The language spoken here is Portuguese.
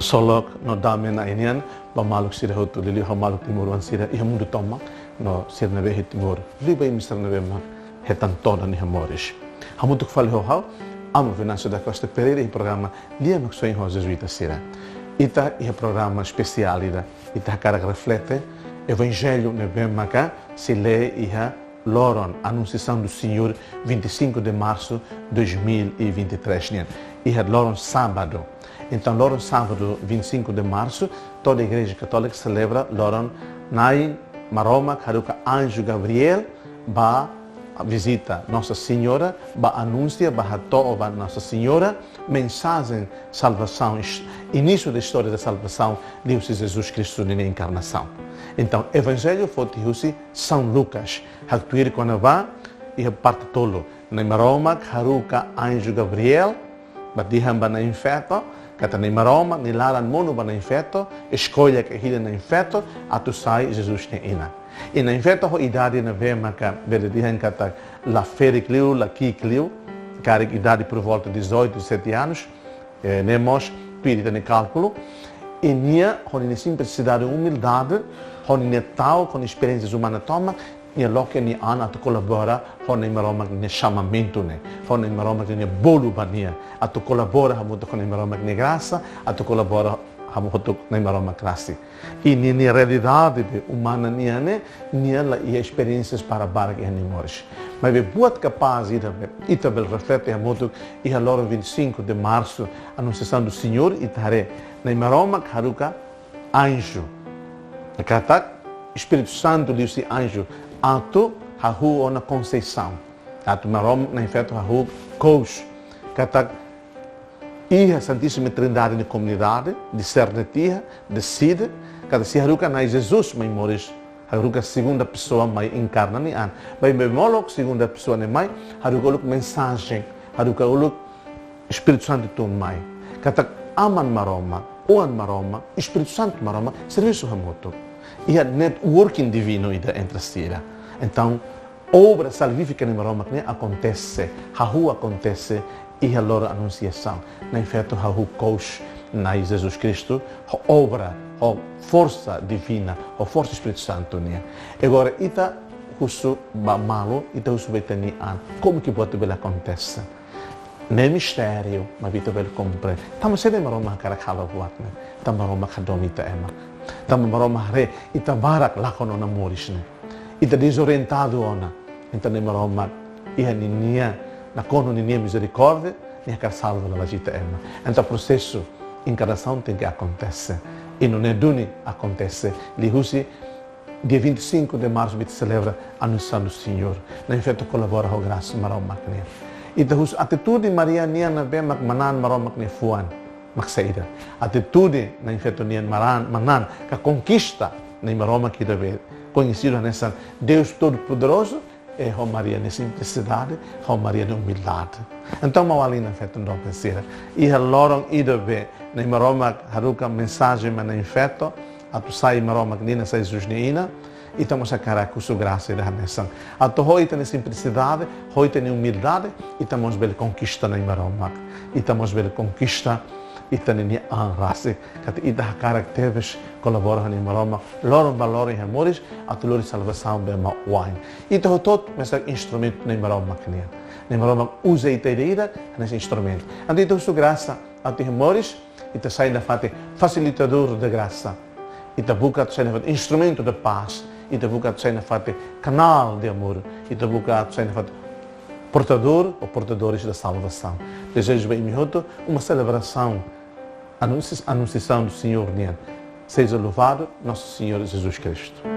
solok no dame na inian ba maluk sira hotu lili ha maluk timur wan sira I mundo toma no sira na ve timur liba I mistra na ve ma hetan toda ni hamoris hamutuk fal ho ha amo Venâncio da Costa Pereira I programa Lia no sonho ho jesuita sira ita I programa special ida ita cara reflete evangelho ne ve maca se lê iha Loron, anunciação do Senhor, 25 de março de 2023. E é Loron sábado. Então, Loron sábado, 25 de março, toda a Igreja Católica celebra Loron Nai Maroma, Haruka Anjo Gabriel, ba visita Nossa Senhora, ba anuncia, ba hatova Nossa Senhora, mensagem, salvação, início da história da salvação de Jesus Cristo na encarnação. Então, Evangelho foi de São Lucas. Haktuir quando vai e parte tolo. Na Maroma, Haruka Anjo Gabriel, batiham ba na infeto, kata na Maroma, nilaran mono ba na infeto, escolha que hila na infeto, atu sai Jesus na ina. E na infeto ho idade na vema ka veredihan kata la fericliu, la kikliu, carig idade por volta de 18, 17 anos, nemos pirita ne cálculo, e nia ho ne simplicidade e humildade, ho ne tal com experiências humanas toma, e logo ni ana tu colabora con i maroma ne chamamento ne con i maroma ne bolu bania a tu colabora hamuto con i maroma ne graça a tu colabora hamuto con i maroma classe e ni realidade humana ne la e experiências para barag e animais mas we buat capaz ita bel reflete hamuto e allora 25 de março anunciação do Senhor itare na maroma haruka anjo kata Espírito Santo disse anjo Ato hahu ona conceição. Ato marom na efeito hahu coach. Kata iha Santíssima Trindade de comunidade, de sernetia, decide. Kata se haruka na Jesus mai moris. Haruka segunda pessoa mai encarna ni an. Bai memolok segunda pessoa ne mai. Haruka uluk mensagem. Haruka uluk Espírito Santo ton mai. Kata aman maroma, oan maroma, Espírito Santo maroma, serviço hamoto. E a networking divino entre sira. Então, obra salvífica em Roma que acontece, Hahu acontece e a loro anunciação. Na efeito, Hahu coach na Jesus Cristo, a obra, a força divina, a força Espírito Santo. Agora, ita husu ba malo, ita husu betani an. Como que pode ver acontece? Não é mistério, mas vita ver compre. Tamo sede Roma cara khala buat ne. Tamo Roma kadomita ema. Tamo Roma re ita barak lakono na morisne. Ita desorientado ona. Então ne Roma ia ninia na cono ninia misericórdia, nia car salva la vita ema. Então processo encarnação tem que acontecer. E não é duni acontece. Li husi dia 25 de março vit celebra anunciando o Senhor. Na efeito colabora com graça Roma ne. Ita hus atitude Maria nia na be manan Roma ne fuan. Maksaida. Atitude na efeito nia manan ka conquista na Roma que deve conhecido nessa Deus Todo-Poderoso é a Maria na simplicidade, a Maria na humildade. Então, mal ali na festa não pensar. E a loron ida be na Roma haruka mensagem mas na infeto, a tu sai Roma que nem sai jusneina, e estamos a cara com sua graça da nessa. A tu hoita na simplicidade, hoita na humildade, e estamos bem conquista na Roma. E estamos bem conquista e também a raça que ida caracteres colabora em Roma loron valor e amores a tu lor salvação bem ma wine e todo mas instrumento em Roma que nem Roma usa e teira nesse instrumento então sua graça a tu amores e te sai da fate facilitador de graça e te busca sai da instrumento de paz e te busca sai da fate canal de amor e te busca sai da fate portador ou portadores da salvação. Desejo bem minuto uma celebração, anunciação do Senhor. Seja louvado nosso Senhor Jesus Cristo.